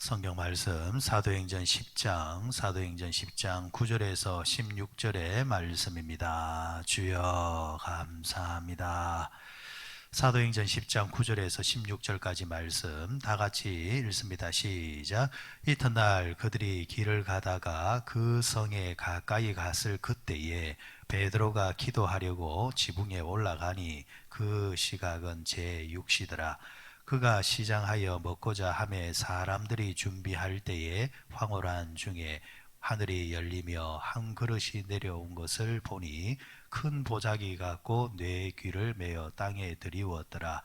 성경 말씀 사도행전 10장 9절에서 16절의 말씀입니다. 주여 감사합니다. 사도행전 10장 9절에서 16절까지 말씀 다 같이 읽습니다. 시작. 이튿날 그들이 길을 가다가 그 성에 가까이 갔을 그때에 베드로가 기도하려고 지붕에 올라가니 그 시각은 제6시더라. 그가 시장하여 먹고자 하매 사람들이 준비할 때에 황홀한 중에 하늘이 열리며 한 그릇이 내려온 것을 보니 큰 보자기 같고 네 귀를 메어 땅에 들이웠더라.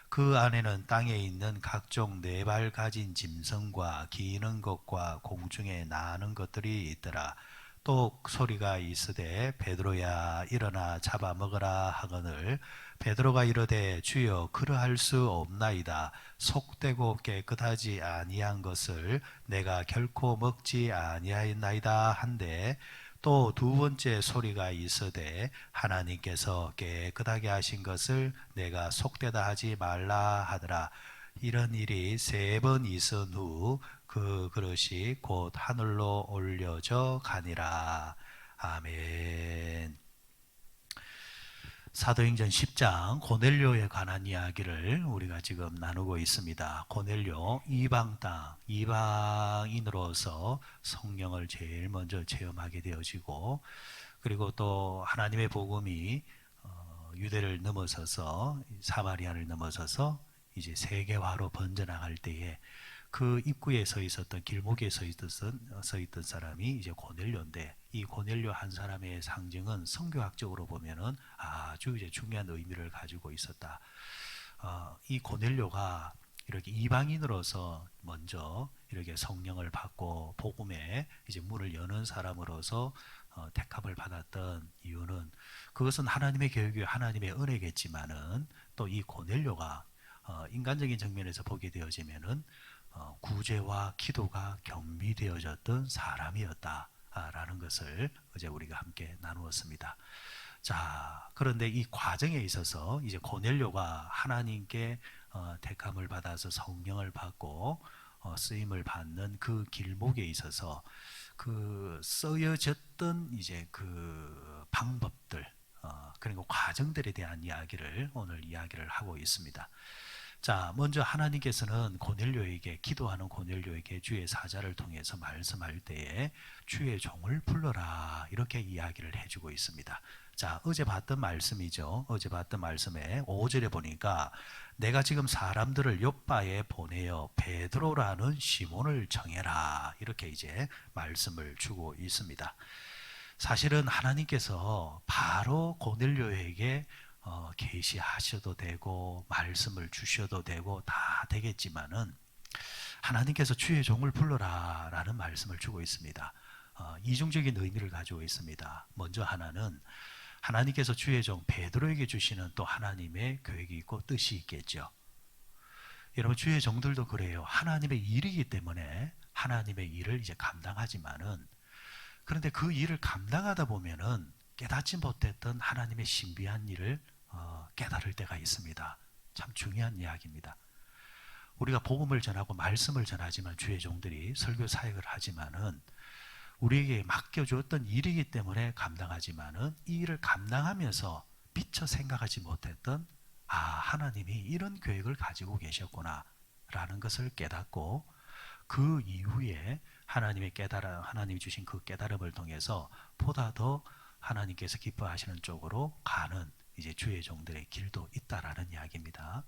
그 안에는 땅에 있는 각종 네 발 가진 짐승과 기는 것과 공중에 나는 것들이 있더라. 또 소리가 있으되 베드로야 일어나 잡아먹으라 하거늘 베드로가 이르되 주여 그러할 수 없나이다. 속되고 깨끗하지 아니한 것을 내가 결코 먹지 아니하였나이다 한데 또 두 번째 소리가 있으되 하나님께서 깨끗하게 하신 것을 내가 속되다 하지 말라 하더라. 이런 일이 세 번 있은 후 그 그릇이 곧 하늘로 올려져 가니라. 아멘. 사도행전 10장 고넬료에 관한 이야기를 우리가 지금 나누고 있습니다. 고넬료 이방 땅, 이방인으로서 성령을 제일 먼저 체험하게 되어지고, 그리고 또 하나님의 복음이 유대를 넘어서서 사마리아를 넘어서서 이제 세계화로 번져나갈 때에 그 입구에 서 있었던 길목에 서 있던 사람이 이제 고넬료인데, 이 고넬료 한 사람의 상징은 성교학적으로 보면은 아주 이제 중요한 의미를 가지고 있었다. 이 고넬료가 이렇게 이방인으로서 먼저 이렇게 성령을 받고 복음에 이제 문을 여는 사람으로서 택함을 받았던 이유는, 그것은 하나님의 계획이 하나님의 은혜겠지만은 또 이 고넬료가 인간적인 정면에서 보게 되어지면은 구제와 기도가 겸비되어졌던 사람이었다라는 것을 어제 우리가 함께 나누었습니다. 자, 그런데 이 과정에 있어서 이제 고넬료가 하나님께 택함을 받아서 성령을 받고 쓰임을 받는 그 길목에 있어서 그 쓰여졌던 이제 그 방법들, 그리고 과정들에 대한 이야기를 오늘 이야기를 하고 있습니다. 자, 먼저 하나님께서는 고넬료에게, 기도하는 고넬료에게 주의 사자를 통해서 말씀할 때에 주의 종을 불러라 이렇게 이야기를 해주고 있습니다. 자, 어제 봤던 말씀이죠. 어제 봤던 말씀에 5절에 보니까 내가 지금 사람들을 욥바에 보내어 베드로라는 시몬을 정해라 이렇게 이제 말씀을 주고 있습니다. 사실은 하나님께서 바로 고넬료에게 계시하셔도 되고 말씀을 주셔도 되고 다 되겠지만은 하나님께서 주의 종을 불러라 라는 말씀을 주고 있습니다. 이중적인 의미를 가지고 있습니다. 먼저 하나는 하나님께서 주의 종 베드로에게 주시는 또 하나님의 계획이 있고 뜻이 있겠죠. 여러분, 주의 종들도 그래요. 하나님의 일이기 때문에 하나님의 일을 이제 감당하지만은, 그런데 그 일을 감당하다 보면은 깨닫지 못했던 하나님의 신비한 일을 깨달을 때가 있습니다. 참 중요한 이야기입니다. 우리가 복음을 전하고 말씀을 전하지만, 주의 종들이 설교 사역을 하지만은 우리에게 맡겨주었던 일이기 때문에 감당하지만은 이 일을 감당하면서 미처 생각하지 못했던 하나님이 이런 계획을 가지고 계셨구나 라는 것을 깨닫고, 그 이후에 하나님이 주신 그 깨달음을 통해서 보다 더 하나님께서 기뻐하시는 쪽으로 가는 이제 주의 종들의 길도 있다라는 이야기입니다.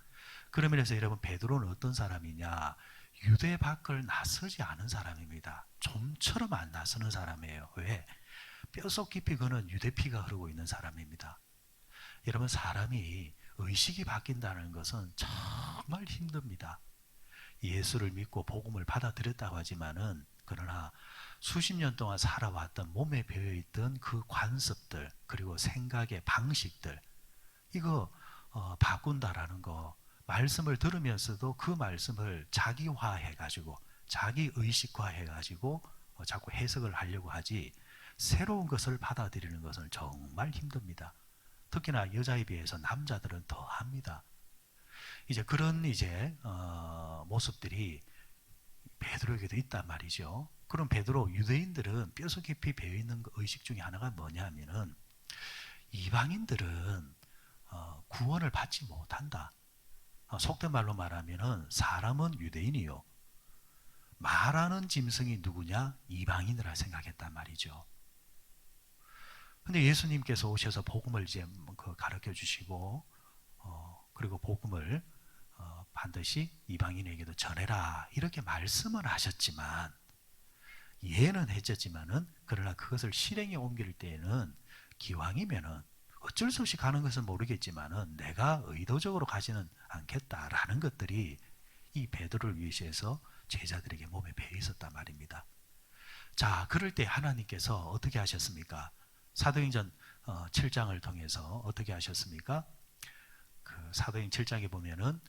그러면서 여러분, 베드로는 어떤 사람이냐? 유대 밖을 나서지 않은 사람입니다. 좀처럼 안 나서는 사람이에요. 왜? 뼛속 깊이 그는 유대 피가 흐르고 있는 사람입니다. 여러분, 사람이 의식이 바뀐다는 것은 정말 힘듭니다. 예수를 믿고 복음을 받아들였다고 하지만은, 그러나 수십 년 동안 살아왔던 몸에 배어있던 그 관습들, 그리고 생각의 방식들, 이거 바꾼다라는 거, 말씀을 들으면서도 그 말씀을 자기화해가지고 자기 의식화해가지고 자꾸 해석을 하려고 하지, 새로운 것을 받아들이는 것은 정말 힘듭니다. 특히나 여자에 비해서 남자들은 더 합니다. 이제 그런 모습들이 베드로에게도 있단 말이죠. 그럼 베드로, 유대인들은 뼈속 깊이 배어있는 의식 중에 하나가 뭐냐면은 이방인들은 구원을 받지 못한다. 속된 말로 말하면은 사람은 유대인이요, 말하는 짐승이 누구냐? 이방인이라 생각했단 말이죠. 근데 예수님께서 오셔서 복음을 이제 가르쳐 주시고, 그리고 복음을 반드시 이방인에게도 전해라 이렇게 말씀을 하셨지만, 예는 해줬지만은, 그러나 그것을 실행에 옮길 때에는 기왕이면은 어쩔 수 없이 가는 것은 모르겠지만은 내가 의도적으로 가지는 않겠다라는 것들이 이 베드로를 위해서 제자들에게 몸에 배어 있었단 말입니다. 자, 그럴 때 하나님께서 어떻게 하셨습니까? 사도행전 7장을 통해서 어떻게 하셨습니까? 그 사도행 7장에 보면은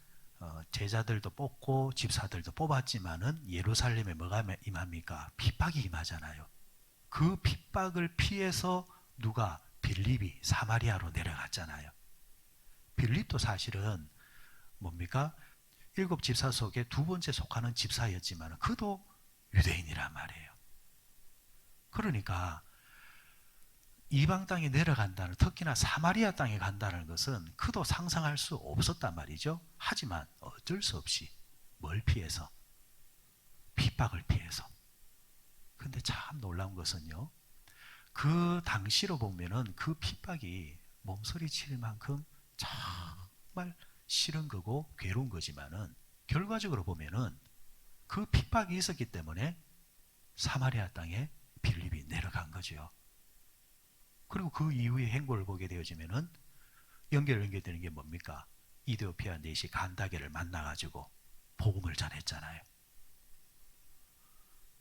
제자들도 뽑고 집사들도 뽑았지만은 예루살렘에 뭐가 임합니까? 핍박이 임하잖아요. 그 핍박을 피해서 누가? 빌립이 사마리아로 내려갔잖아요. 빌립도 사실은 뭡니까? 7 집사 속에 두 번째 속하는 집사였지만 그도 유대인이란 말이에요. 그러니까 이방 땅에 내려간다는, 특히나 사마리아 땅에 간다는 것은 그도 상상할 수 없었단 말이죠. 하지만 어쩔 수 없이 뭘 피해서? 핍박을 피해서. 근데 참 놀라운 것은요, 그 당시로 보면은 그 핍박이 몸서리칠 만큼 정말 싫은 거고 괴로운 거지만은, 결과적으로 보면은 그 핍박이 있었기 때문에 사마리아 땅에 빌립이 내려간 거죠. 그리고 그 이후의 행보를 보게 되어지면은 연결되는 게 뭡니까? 이디오피아 내시 간다게를 만나가지고 복음을 전했잖아요.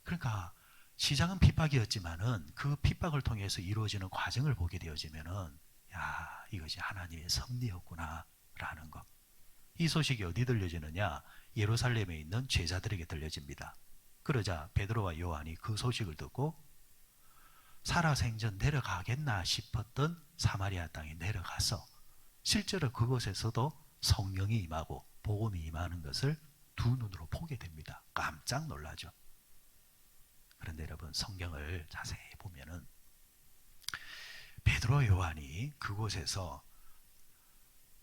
그러니까 시작은 핍박이었지만은 그 핍박을 통해서 이루어지는 과정을 보게 되어지면은, 야, 이것이 하나님의 섭리였구나라는 것. 이 소식이 어디 들려지느냐? 예루살렘에 있는 제자들에게 들려집니다. 그러자 베드로와 요한이 그 소식을 듣고 살아생전 내려가겠나 싶었던 사마리아 땅에 내려가서 실제로 그곳에서도 성령이 임하고 복음이 임하는 것을 두 눈으로 보게 됩니다. 깜짝 놀라죠. 그런데 여러분, 성경을 자세히 보면은 베드로, 요한이 그곳에서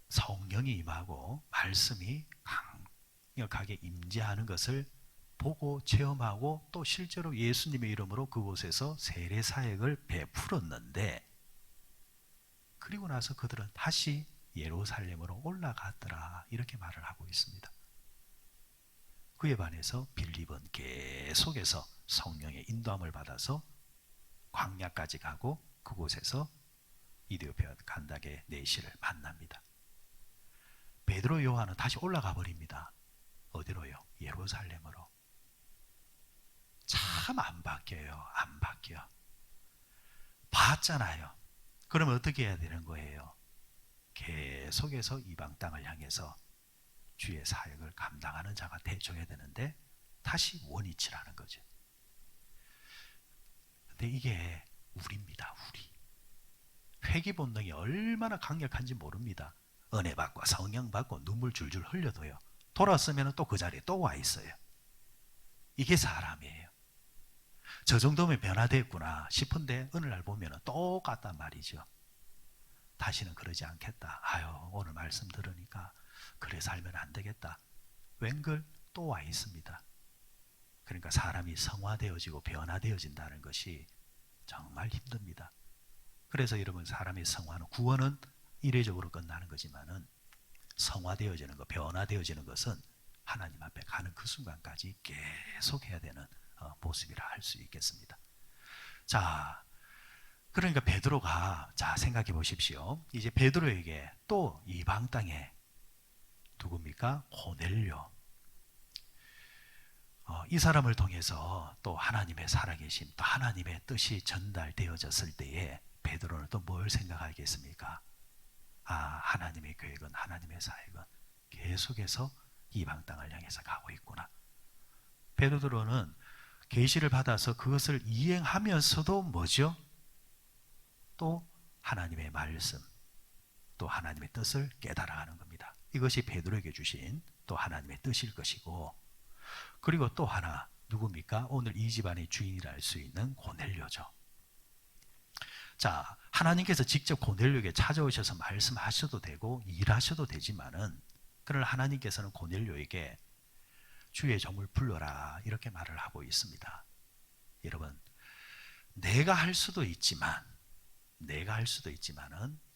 성령이 임하고 말씀이 강력하게 임재하는 것을 보고 체험하고 또 실제로 예수님의 이름으로 그곳에서 세례 사역을 베풀었는데, 그리고 나서 그들은 다시 예루살렘으로 올라갔더라 이렇게 말을 하고 있습니다. 그에 반해서 빌립은 계속해서 성령의 인도함을 받아서 광야까지 가고 그곳에서 이디오피아 간다게 내시를 만납니다. 베드로, 요한은 다시 올라가 버립니다. 어디로요? 예루살렘으로. 참 안 바뀌어요. 안 바뀌어. 봤잖아요. 그러면 어떻게 해야 되는 거예요? 계속해서 이방 땅을 향해서 주의 사역을 감당하는 자가 되줘야 되는데 다시 원위치라는 거죠. 근데 이게 우리입니다. 우리. 회개 본능이 얼마나 강력한지 모릅니다. 은혜 받고 성령 받고 눈물 줄줄 흘려도요, 돌아서면 또 그 자리에 또 와 있어요. 이게 사람이에요. 저 정도면 변화됐구나 싶은데 어느 날 보면 똑같단 말이죠. 다시는 그러지 않겠다. 아유, 오늘 말씀 들으니까 그래 살면 안 되겠다. 웬걸 또 와 있습니다. 그러니까 사람이 성화되어지고 변화되어진다는 것이 정말 힘듭니다. 그래서 여러분, 사람의 성화는, 구원은 이례적으로 끝나는 거지만은 성화되어지는 것, 변화되어지는 것은 하나님 앞에 가는 그 순간까지 계속 해야 되는 모습이라 할 수 있겠습니다. 자, 그러니까 베드로가, 자, 생각해 보십시오. 이제 베드로에게 또 이방 땅에 누굽니까? 고넬료. 이 사람을 통해서 또 하나님의 살아계심, 또 하나님의 뜻이 전달되어졌을 때에 베드로는 또 뭘 생각하겠습니까? 아, 하나님의 계획은, 하나님의 사역은 계속해서 이방 땅을 향해서 가고 있구나. 베드로는 계시를 받아서 그것을 이행하면서도 뭐죠? 또 하나님의 말씀, 또 하나님의 뜻을 깨달아가는 겁니다. 이것이 베드로에게 주신 또 하나님의 뜻일 것이고, 그리고 또 하나, 누굽니까? 오늘 이 집안의 주인이라 할 수 있는 고넬료죠. 자, 하나님께서 직접 고넬료에게 찾아오셔서 말씀하셔도 되고 일하셔도 되지만은, 그러나 하나님께서는 고넬료에게 주의 종을 불러라 이렇게 말을 하고 있습니다. 여러분, 내가 할 수도 있지만은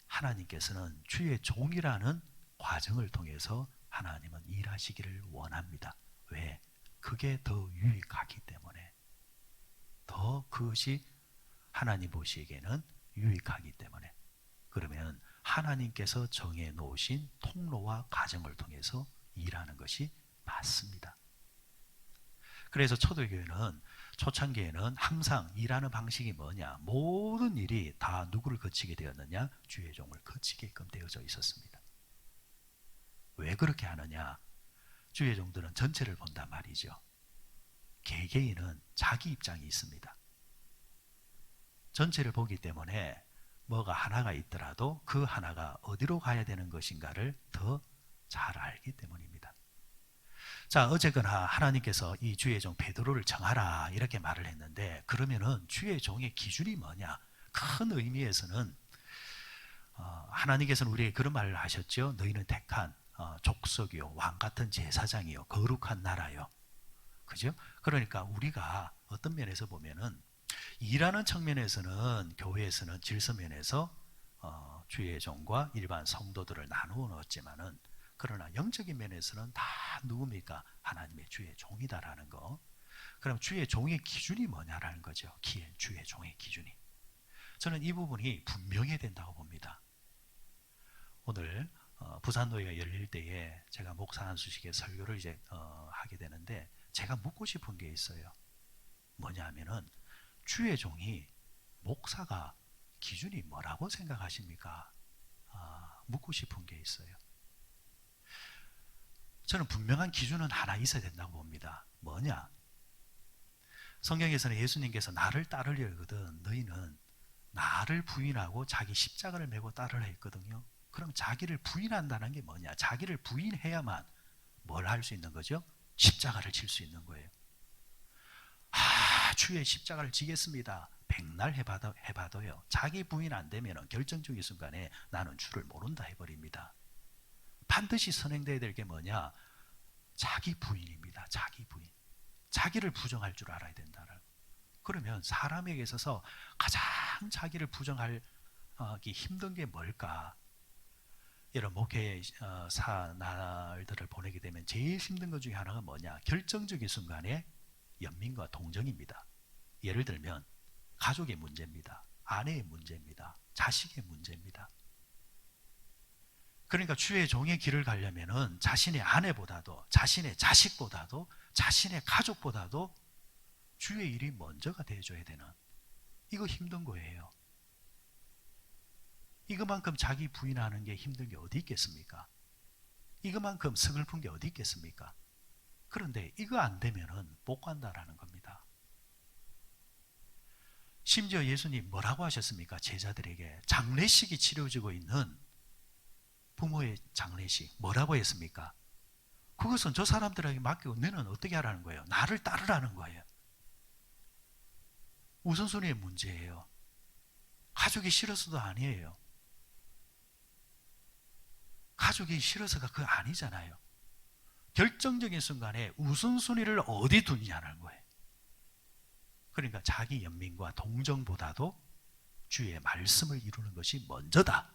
하나님께서는 주의 종이라는 과정을 통해서 하나님은 일하시기를 원합니다. 왜? 그게 더 유익하기 때문에. 더 그것이 하나님 보시기에는 유익하기 때문에. 그러면 하나님께서 정해 놓으신 통로와 과정을 통해서 일하는 것이 맞습니다. 그래서 초대교회는, 초창기에는 항상 일하는 방식이 뭐냐? 모든 일이 다 누구를 거치게 되었느냐? 주의 종을 거치게끔 되어져 있었습니다. 왜 그렇게 하느냐? 주의 종들은 전체를 본단 말이죠. 개개인은 자기 입장이 있습니다. 전체를 보기 때문에 뭐가 하나가 있더라도 그 하나가 어디로 가야 되는 것인가를 더 잘 알기 때문입니다. 자, 어쨌거나 하나님께서 이 주의 종 베드로를 정하라 이렇게 말을 했는데, 그러면은 주의 종의 기준이 뭐냐? 큰 의미에서는 하나님께서는 우리에게 그런 말을 하셨죠. 너희는 택한 족속이요, 왕 같은 제사장이요, 거룩한 나라요. 그죠? 그러니까 우리가 어떤 면에서 보면은 일하는 측면에서는 교회에서는 질서면에서 주의 종과 일반 성도들을 나누어 놓았지만은, 그러나 영적인 면에서는 다 누굽니까? 하나님의 주의 종이다라는 거. 그럼 주의 종의 기준이 뭐냐라는 거죠. 주의 종의 기준이. 저는 이 부분이 분명해야 된다고 봅니다. 오늘 부산노회가 열릴 때에 제가 목사 안수식의 설교를 이제 하게 되는데, 제가 묻고 싶은 게 있어요. 뭐냐 하면은, 주의 종이, 목사가 기준이 뭐라고 생각하십니까? 묻고 싶은 게 있어요. 저는 분명한 기준은 하나 있어야 된다고 봅니다. 뭐냐? 성경에서는 예수님께서 나를 따르려 하거든 너희는 나를 부인하고 자기 십자가를 메고 따르라 했거든요. 그럼 자기를 부인한다는 게 뭐냐? 자기를 부인해야만 뭘 할 수 있는 거죠? 십자가를 질 수 있는 거예요. 주의 십자가를 지겠습니다. 백날 해봐도요. 자기 부인 안 되면 결정적인 순간에 나는 주를 모른다 해버립니다. 반드시 선행돼야 될 게 뭐냐? 자기 부인입니다. 자기 부인. 자기를 부정할 줄 알아야 된다는. 그러면 사람에게 있어서 가장 자기를 부정하기 힘든 게 뭘까? 이런 목회 날들을 보내게 되면 제일 힘든 것 중에 하나가 뭐냐? 결정적인 순간에 연민과 동정입니다. 예를 들면 가족의 문제입니다. 아내의 문제입니다. 자식의 문제입니다. 그러니까 주의 종의 길을 가려면은 자신의 아내보다도, 자신의 자식보다도, 자신의 가족보다도 주의 일이 먼저가 되어줘야 되는, 이거 힘든 거예요. 이거만큼 자기 부인하는 게 힘든 게 어디 있겠습니까? 이거만큼 서글픈 게 어디 있겠습니까? 그런데 이거 안 되면은 못 간다라는 겁니다. 심지어 예수님 뭐라고 하셨습니까? 제자들에게 장례식이 치러지고 있는 부모의 장례식 뭐라고 했습니까? 그것은 저 사람들에게 맡기고 너는 어떻게 하라는 거예요? 나를 따르라는 거예요. 우선순위의 문제예요. 가족이 싫어서도 아니에요. 가족이 싫어서가 그거 아니잖아요. 결정적인 순간에 우선순위를 어디 두냐는 거예요. 그러니까 자기 연민과 동정보다도 주의 말씀을 이루는 것이 먼저다.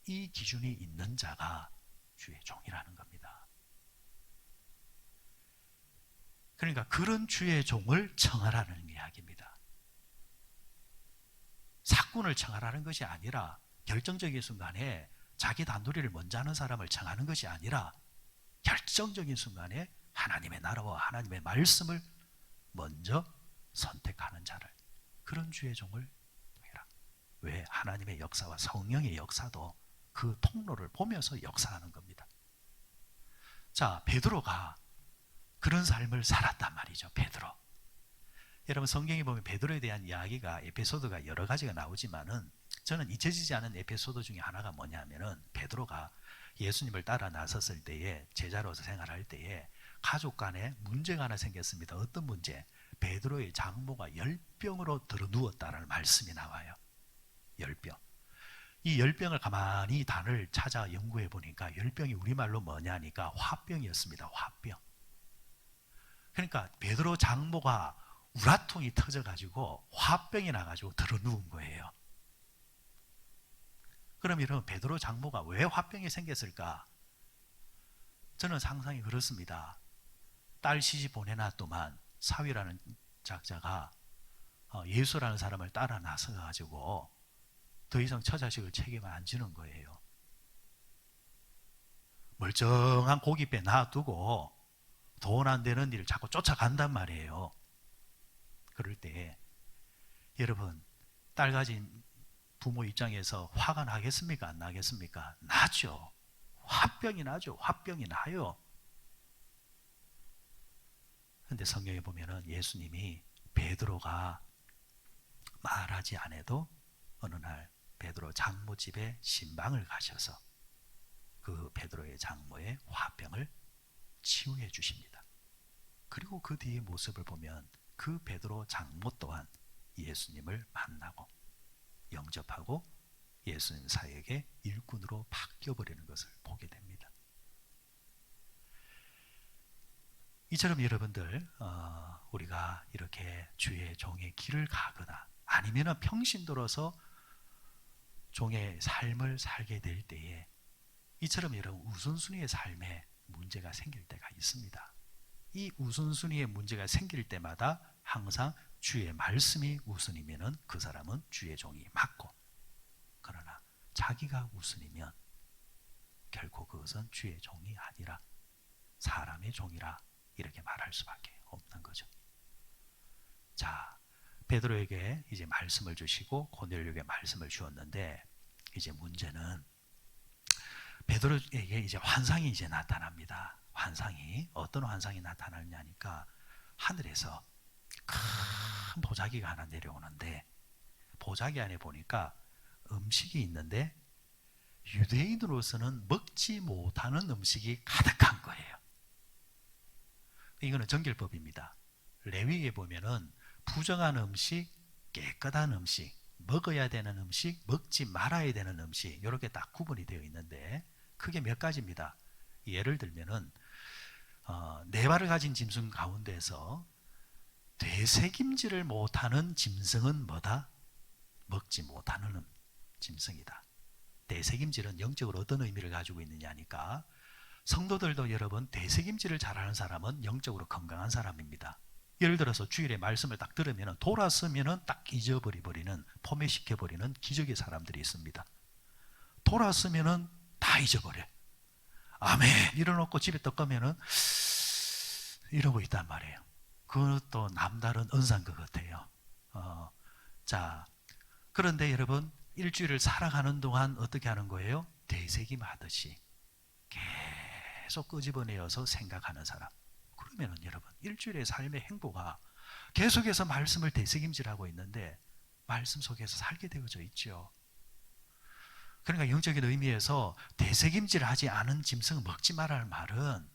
이 기준이 있는 자가 주의 종이라는 겁니다. 그러니까 그런 주의 종을 청하라는 이야기입니다. 사꾼을 청하라는 것이 아니라, 결정적인 순간에 자기 단도리를 먼저 하는 사람을 청하는 것이 아니라, 결정적인 순간에 하나님의 나라와 하나님의 말씀을 먼저 선택하는 자를, 그런 주의 종을 해라. 왜? 하나님의 역사와 성령의 역사도 그 통로를 보면서 역사하는 겁니다. 자, 베드로가 그런 삶을 살았단 말이죠. 베드로. 여러분, 성경에 보면 베드로에 대한 이야기가, 에피소드가 여러 가지가 나오지만은, 저는 잊혀지지 않은 에피소드 중에 하나가 뭐냐면은, 베드로가 예수님을 따라 나섰을 때에, 제자로서 생활할 때에 가족 간에 문제가 하나 생겼습니다. 어떤 문제? 베드로의 장모가 열병으로 들어 누웠다라는 말씀이 나와요. 열병. 이 열병을 가만히 단어를 찾아 연구해 보니까 열병이 우리말로 뭐냐니까 화병이었습니다. 화병. 그러니까 베드로 장모가 우라통이 터져가지고 화병이 나가지고 들어 누운 거예요. 그럼 여러분, 베드로 장모가 왜 화병이 생겼을까? 저는 상상이 그렇습니다. 딸 시집 보내놨더만 사위라는 작자가 예수라는 사람을 따라 나서가지고 더 이상 처자식을 책임을 안 지는 거예요. 멀쩡한 고깃배 놔두고 돈 안 되는 일을 자꾸 쫓아간단 말이에요. 그럴 때 여러분, 딸 가진 부모 입장에서 화가 나겠습니까? 안 나겠습니까? 나죠. 화병이 나죠. 화병이 나요. 근데 성경에 보면은 예수님이 베드로가 말하지 않아도 어느 날 베드로 장모 집에 신방을 가셔서 그 베드로의 장모의 화병을 치유해 주십니다. 그리고 그 뒤의 모습을 보면 그 베드로 장모 또한 예수님을 만나고 영접하고 예수님 사역의 일꾼으로 바뀌어버리는 것을 보게 됩니다. 이처럼 여러분들, 우리가 이렇게 주의 종의 길을 가거나 아니면 평신도로서 종의 삶을 살게 될 때에 이처럼 여러분, 우선순위의 삶에 문제가 생길 때가 있습니다. 이 우선순위의 문제가 생길 때마다 항상 주의 말씀이 우선이면 그 사람은 주의 종이 맞고, 그러나 자기가 우선이면 결코 그것은 주의 종이 아니라 사람의 종이라 이렇게 말할 수밖에 없는 거죠. 자, 베드로에게 이제 말씀을 주시고 고넬료에게 말씀을 주었는데, 이제 문제는 베드로에게 이제 환상이 이제 나타납니다. 환상이 어떤 환상이 나타나느냐니까, 하늘에서 큰 보자기가 하나 내려오는데 보자기 안에 보니까 음식이 있는데 유대인으로서는 먹지 못하는 음식이 가득한 거예요. 이거는 정결법입니다. 레위기에 보면은 부정한 음식, 깨끗한 음식, 먹어야 되는 음식, 먹지 말아야 되는 음식, 이렇게 딱 구분이 되어 있는데 크게 몇 가지입니다. 예를 들면은 네 발을 가진 짐승 가운데서 되새김질을 못하는 짐승은 뭐다? 먹지 못하는 짐승이다. 되새김질은 영적으로 어떤 의미를 가지고 있느냐니까, 성도들도 여러분, 되새김질을 잘하는 사람은 영적으로 건강한 사람입니다. 예를 들어서 주일에 말씀을 딱 들으면 돌았으면 딱 잊어버리는, 포맷시켜버리는 기적의 사람들이 있습니다. 돌았으면 다 잊어버려. 아멘 이러놓고 집에 떡 가면은 이러고 있단 말이에요. 그것도 남다른 은사인 것 같아요. 자, 그런데 여러분, 일주일을 살아가는 동안 어떻게 하는 거예요? 되새김 하듯이 계속 끄집어내어서 생각하는 사람. 그러면은 여러분, 일주일의 삶의 행보가 계속해서 말씀을 되새김질하고 있는데 말씀 속에서 살게 되어져 있죠. 그러니까 영적인 의미에서 되새김질하지 않은 짐승을 먹지 말라는 말은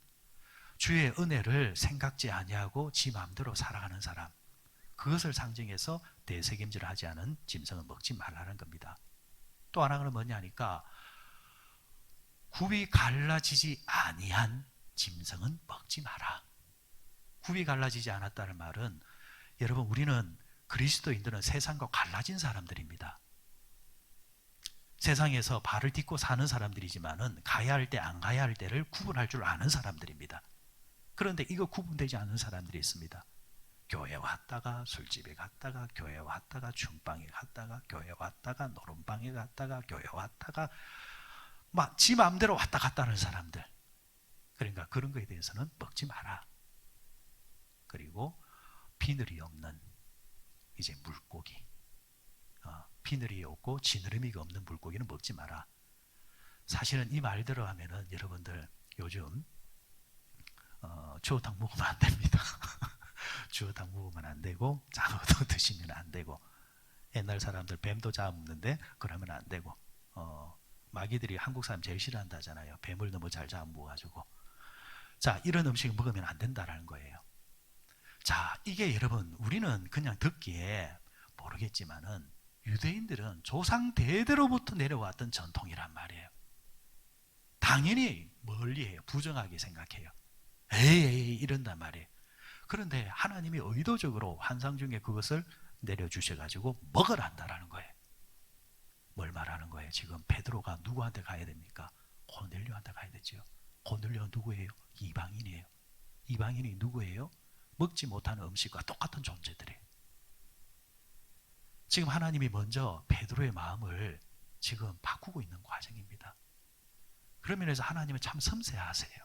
주의 은혜를 생각지 아니하고 지 마음대로 살아가는 사람, 그것을 상징해서 되새김질하지 않은 짐승을 먹지 말라는 겁니다. 또 하나는 뭐냐니까, 굽이 갈라지지 아니한 짐승은 먹지 마라. 굽이 갈라지지 않았다는 말은 여러분, 우리는 그리스도인들은 세상과 갈라진 사람들입니다. 세상에서 발을 딛고 사는 사람들이지만은 가야 할 때 안 가야 할 때를 구분할 줄 아는 사람들입니다. 그런데 이거 구분되지 않는 사람들이 있습니다. 교회 왔다가 술집에 갔다가 교회 왔다가 춤방에 갔다가 교회 왔다가 노름방에 갔다가 교회 왔다가 막 지 마음대로 왔다 갔다 하는 사람들. 그러니까 그런 거에 대해서는 먹지 마라. 그리고 비늘이 없는 이제 물고기, 비늘이 없고 지느러미가 없는 물고기는 먹지 마라. 사실은 이 말대로 하면은 여러분들 요즘 주어탕 먹으면 안 됩니다. 주어탕 먹으면 안 되고 장어도 드시면 안 되고, 옛날 사람들 뱀도 잡아먹는데 그러면 안 되고, 마귀들이 한국 사람 제일 싫어한다잖아요. 뱀을 너무 잘 잡아먹어가지고. 자, 이런 음식을 먹으면 안 된다라는 거예요. 자, 이게 여러분 우리는 그냥 듣기에 모르겠지만은 유대인들은 조상 대대로부터 내려왔던 전통이란 말이에요. 당연히 멀리해요. 부정하게 생각해요. 에이 이런단 말이에요. 그런데 하나님이 의도적으로 환상 중에 그것을 내려주셔가지고 먹으란다라는 거예요. 뭘 말하는 거예요? 지금 베드로가 누구한테 가야 됩니까? 고넬료한테 가야 되죠. 고넬료가 누구예요? 이방인이에요. 이방인이 누구예요? 먹지 못하는 음식과 똑같은 존재들이에요. 지금 하나님이 먼저 베드로의 마음을 지금 바꾸고 있는 과정입니다. 그런 면에서 하나님은 참 섬세하세요.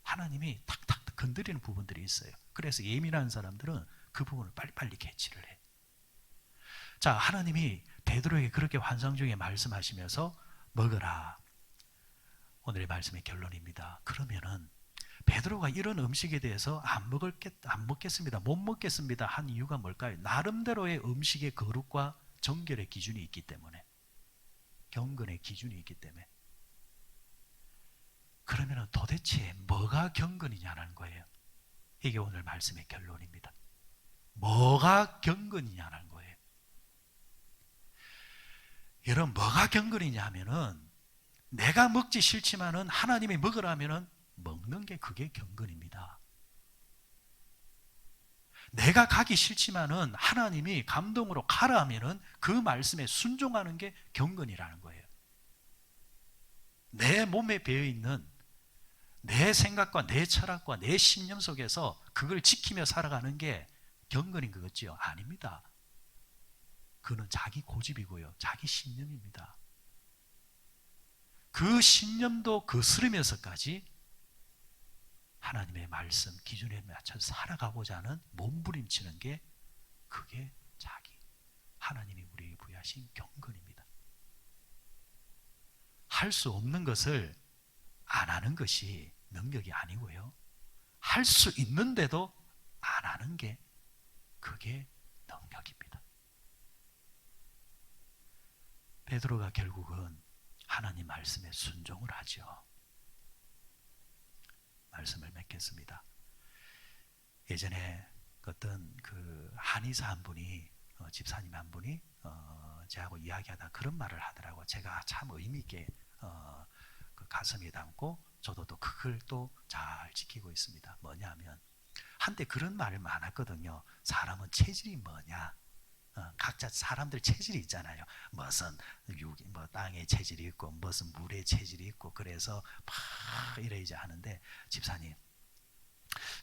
하나님이 탁탁 건드리는 부분들이 있어요. 그래서 예민한 사람들은 그 부분을 빨리빨리 캐치를 해. 자, 하나님이 베드로에게 그렇게 환상 중에 말씀하시면서 먹으라. 오늘의 말씀의 결론입니다. 그러면은 베드로가 이런 음식에 대해서 안 먹겠습니다. 못 먹겠습니다. 한 이유가 뭘까요? 나름대로의 음식의 거룩과 정결의 기준이 있기 때문에. 경건의 기준이 있기 때문에. 그러면 도대체 뭐가 경건이냐는 거예요. 이게 오늘 말씀의 결론입니다. 뭐가 경건이냐는 거예요. 여러분, 뭐가 경건이냐 하면은 내가 먹지 싫지만은 하나님이 먹으라면은 먹는 게 그게 경건입니다. 내가 가기 싫지만은 하나님이 감동으로 가라 하면은 그 말씀에 순종하는 게 경건이라는 거예요. 내 몸에 배어있는 내 생각과 내 철학과 내 신념 속에서 그걸 지키며 살아가는 게 경건인 거겠지요? 아닙니다. 그는 자기 고집이고요. 자기 신념입니다. 그 신념도 거스르면서까지 하나님의 말씀 기준에 맞춰서 살아가고자 하는 몸부림치는 게 그게 자기 하나님이 우리에게 부여하신 경건입니다. 할 수 없는 것을 안 하는 것이 능력이 아니고요. 할 수 있는데도 안 하는 게 그게 능력입니다. 베드로가 결국은 하나님 말씀에 순종을 하죠. 말씀을 맺겠습니다. 예전에 어떤 그 한의사 한 분이 집사님 한 분이 저하고 이야기하다 그런 말을 하더라고요. 제가 참 의미 있게 그 가슴에 담고 저도 또 그걸 또 잘 지키고 있습니다. 뭐냐면 한때 그런 말을 많았거든요. 사람은 체질이 뭐냐? 각자 사람들 체질이 있잖아요. 무슨 뭐 땅의 체질이 있고 무슨 물의 체질이 있고 그래서 막 이래야지 하는데 집사님,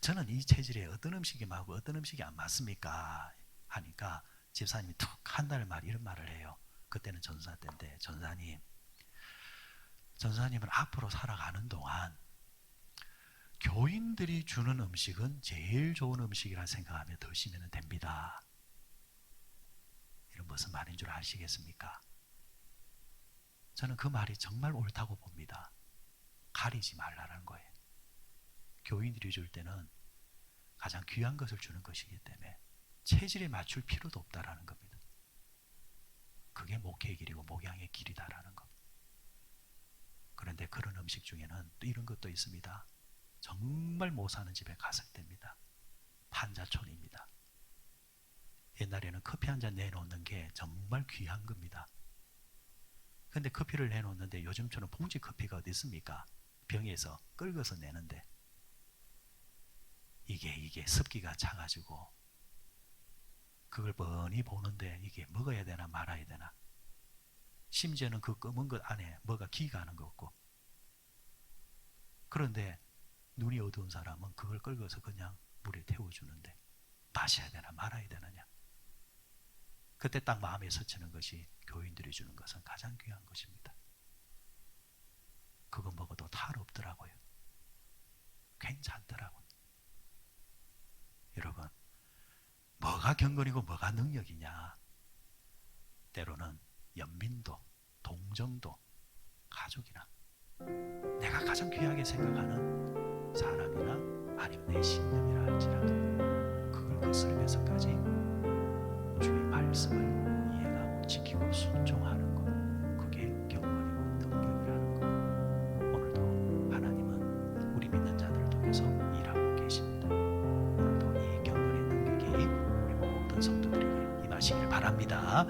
저는 이 체질에 어떤 음식이 맞고 어떤 음식이 안 맞습니까? 하니까 집사님이 툭 한 달 말 이런 말을 해요. 그때는 전사 때인데 전사님은 앞으로 살아가는 동안 교인들이 주는 음식은 제일 좋은 음식이라 생각하며 드시면 됩니다. 이런 무슨 말인 줄 아시겠습니까? 저는 그 말이 정말 옳다고 봅니다. 가리지 말라는 거예요. 교인들이 줄 때는 가장 귀한 것을 주는 것이기 때문에 체질에 맞출 필요도 없다라는 겁니다. 그게 목회의 길이고 목양의 길이다라는 것. 그런데 그런 음식 중에는 또 이런 것도 있습니다. 정말 못 사는 집에 갔을 때입니다. 판자촌입니다. 옛날에는 커피 한 잔 내놓는 게 정말 귀한 겁니다. 근데 커피를 내놓는데 요즘처럼 봉지 커피가 어디 있습니까? 병에서 끓여서 내는데 이게 습기가 차가지고 그걸 뻔히 보는데 이게 먹어야 되나 말아야 되나. 심지어는 그 검은 것 안에 뭐가 기가 하는 거 없고. 그런데 눈이 어두운 사람은 그걸 끓여서 그냥 물에 태워주는데 마셔야 되나 말아야 되느냐. 그때 딱 마음에 스치는 것이 교인들이 주는 것은 가장 귀한 것입니다. 그거 먹어도 탈 없더라고요. 괜찮더라고요. 여러분, 뭐가 경건이고 뭐가 능력이냐. 때로는 연민도, 동정도, 가족이나 내가 가장 귀하게 생각하는 사람이나 아니면 내 신념이라 할지라도 그걸 거스르면서까지 주의 말씀을 이해하고 지키고 순종하는 것, 그게 경건이고 능력이라는 것. 오늘도 하나님은 우리 믿는 자들을 통해서 일하고 계십니다. 오늘도 이 기도하시길 바랍니다.